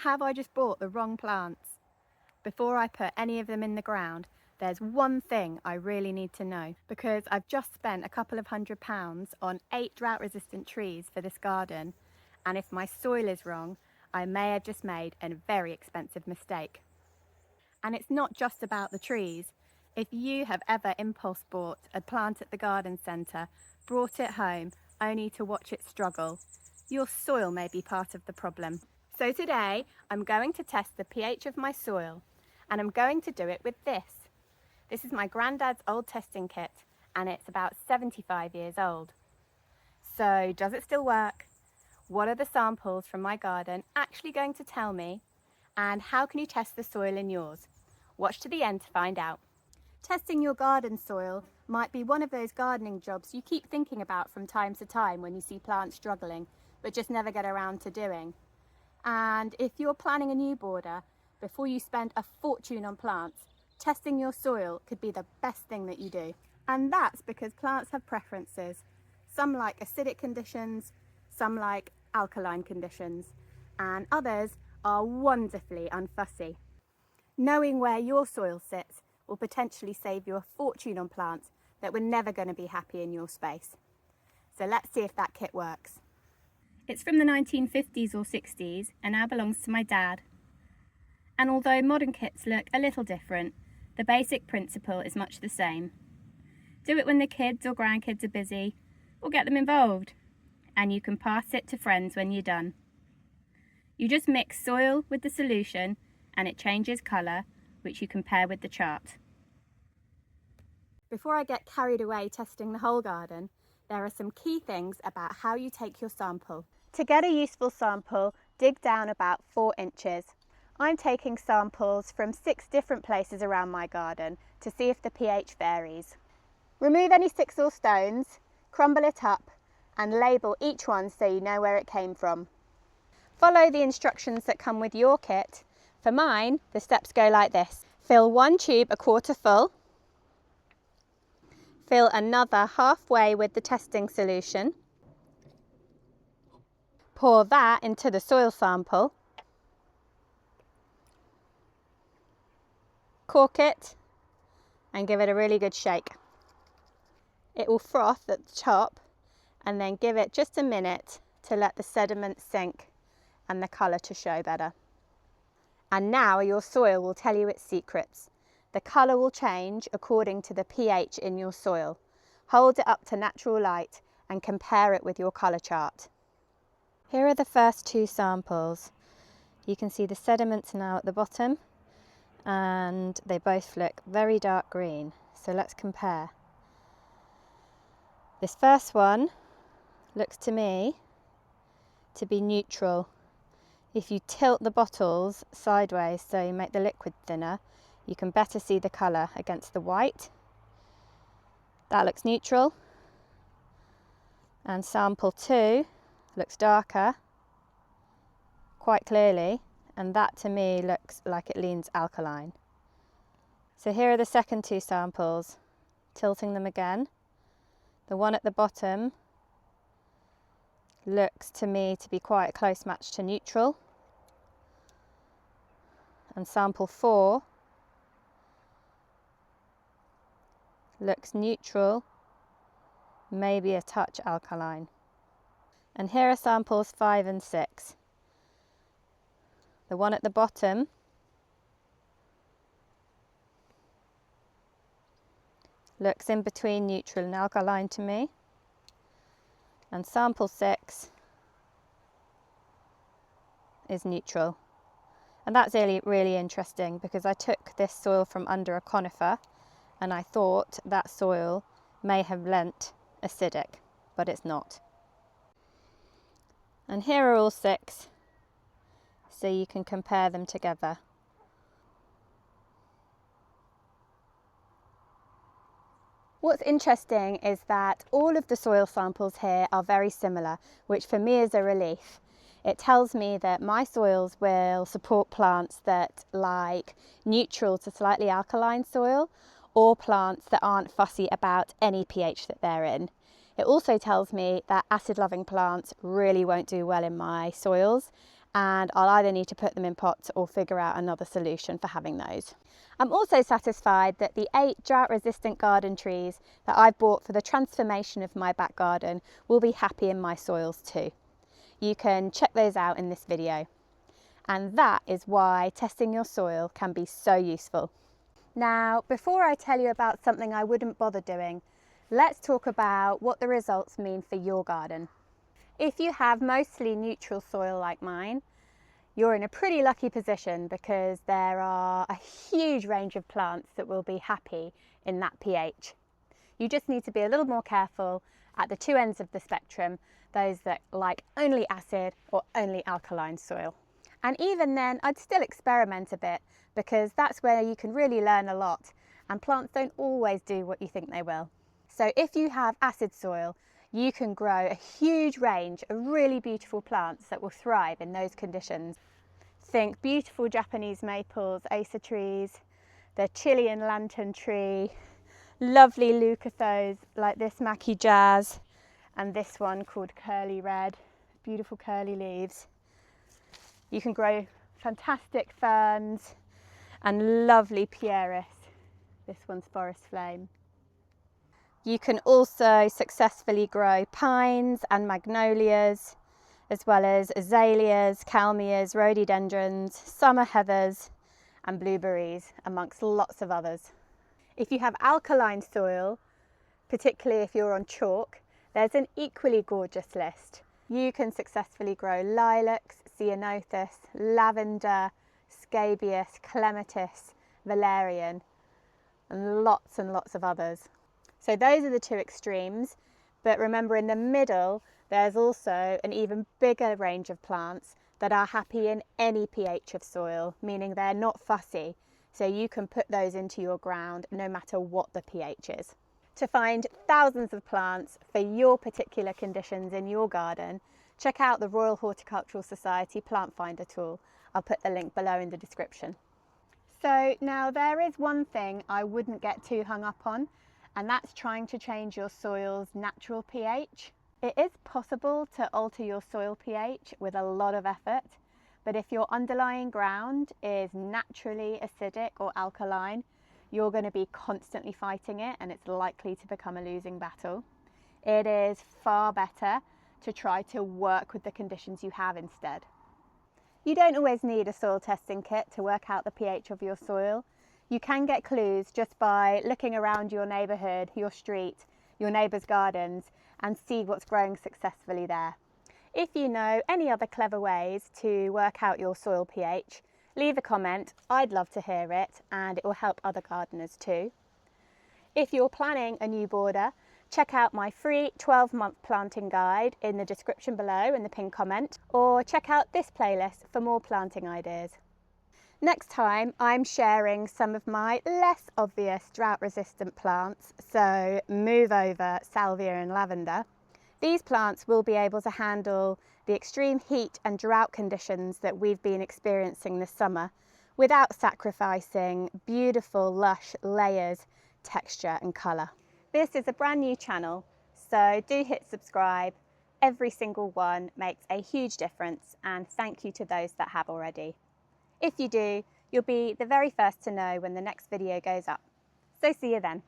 Have I just bought the wrong plants? Before I put any of them in the ground, there's one thing I really need to know, because I've just spent a couple of £100 on 8 drought resistant trees for this garden, and if my soil is wrong, I may have just made a very expensive mistake. And it's not just about the trees. If you have ever impulse bought a plant at the garden centre, brought it home only to watch it struggle, your soil may be part of the problem. So today I'm going to test the pH of my soil, and I'm going to do it with this. This is my granddad's old testing kit, and it's about 75 years old. So does it still work? What are the samples from my garden actually going to tell me? And how can you test the soil in yours? Watch to the end to find out. Testing your garden soil might be one of those gardening jobs you keep thinking about from time to time when you see plants struggling, but just never get around to doing. And if you're planning a new border, before you spend a fortune on plants, testing your soil could be the best thing that you do. And that's because plants have preferences. Some like acidic conditions, some like alkaline conditions, and others are wonderfully unfussy. Knowing where your soil sits will potentially save you a fortune on plants that were never going to be happy in your space. So let's see if that kit works. It's from the 1950s or 60s and now belongs to my dad. And although modern kits look a little different, the basic principle is much the same. Do it when the kids or grandkids are busy, or get them involved, and you can pass it to friends when you're done. You just mix soil with the solution and it changes colour, which you compare with the chart. Before I get carried away testing the whole garden, there are some key things about how you take your sample. To get a useful sample, dig down about 4 inches. I'm taking samples from 6 different places around my garden to see if the pH varies. Remove any sticks or stones, crumble it up and label each one so you know where it came from. Follow the instructions that come with your kit. For mine, the steps go like this. Fill 1 tube a quarter full. Fill another halfway with the testing solution. Pour that into the soil sample. Cork it and give it a really good shake. It will froth at the top, and then give it just a minute to let the sediment sink and the colour to show better. And now your soil will tell you its secrets. The colour will change according to the pH in your soil. Hold it up to natural light and compare it with your colour chart. Here are the first 2 samples. You can see the sediments now at the bottom, and they both look very dark green. So let's compare. This first one looks to me to be neutral. If you tilt the bottles sideways so you make the liquid thinner, you can better see the colour against the white. That looks neutral. And sample 2 looks darker, quite clearly, and that to me looks like it leans alkaline. So here are the second 2 samples, tilting them again. The one at the bottom looks to me to be quite a close match to neutral. And sample 4 looks neutral, maybe a touch alkaline. And here are samples 5 and 6. The one at the bottom looks in between neutral and alkaline to me. And sample 6 is neutral. And that's really interesting, because I took this soil from under a conifer and I thought that soil may have lent acidic, but it's not. And here are all 6, so you can compare them together. What's interesting is that all of the soil samples here are very similar, which for me is a relief. It tells me that my soils will support plants that like neutral to slightly alkaline soil, or plants that aren't fussy about any pH that they're in. It also tells me that acid-loving plants really won't do well in my soils, and I'll either need to put them in pots or figure out another solution for having those. I'm also satisfied that the 8 drought resistant garden trees that I've bought for the transformation of my back garden will be happy in my soils too. You can check those out in this video. And that is why testing your soil can be so useful. Now, before I tell you about something I wouldn't bother doing, let's talk about what the results mean for your garden. If you have mostly neutral soil like mine, you're in a pretty lucky position because there are a huge range of plants that will be happy in that pH. You just need to be a little more careful at the two ends of the spectrum, those that like only acid or only alkaline soil. And even then, I'd still experiment a bit because that's where you can really learn a lot, and plants don't always do what you think they will. So if you have acid soil, you can grow a huge range of really beautiful plants that will thrive in those conditions. Think beautiful Japanese maples, acer trees, the Chilean lantern tree, lovely leucothos like this Mackie Jazz, and this one called Curly Red, beautiful curly leaves. You can grow fantastic ferns and lovely pieris. This one's forest flame. You can also successfully grow pines and magnolias, as well as azaleas, kalmias, rhododendrons, summer heathers and blueberries, amongst lots of others. If you have alkaline soil, particularly if you're on chalk, there's an equally gorgeous list. You can successfully grow lilacs, ceanothus, lavender, scabious, clematis, valerian, and lots of others. So those are the two extremes, but remember in the middle there's also an even bigger range of plants that are happy in any pH of soil, meaning they're not fussy, so you can put those into your ground no matter what the pH is. To find thousands of plants for your particular conditions in your garden, check out the Royal Horticultural Society Plant Finder tool. I'll put the link below in the description. So now there is one thing I wouldn't get too hung up on, and that's trying to change your soil's natural pH. It is possible to alter your soil pH with a lot of effort, but if your underlying ground is naturally acidic or alkaline, you're going to be constantly fighting it and it's likely to become a losing battle. It is far better to try to work with the conditions you have instead. You don't always need a soil testing kit to work out the pH of your soil. You can get clues just by looking around your neighbourhood, your street, your neighbours' gardens and see what's growing successfully there. If you know any other clever ways to work out your soil pH, leave a comment. I'd love to hear it and it will help other gardeners too. If you're planning a new border, check out my free 12-month planting guide in the description below in the pinned comment, or check out this playlist for more planting ideas. Next time I'm sharing some of my less obvious drought resistant plants, so move over salvia and lavender. These plants will be able to handle the extreme heat and drought conditions that we've been experiencing this summer without sacrificing beautiful lush layers, texture and colour. This is a brand new channel, so do hit subscribe. Every single one makes a huge difference, and thank you to those that have already. If you do, you'll be the very first to know when the next video goes up. So see you then.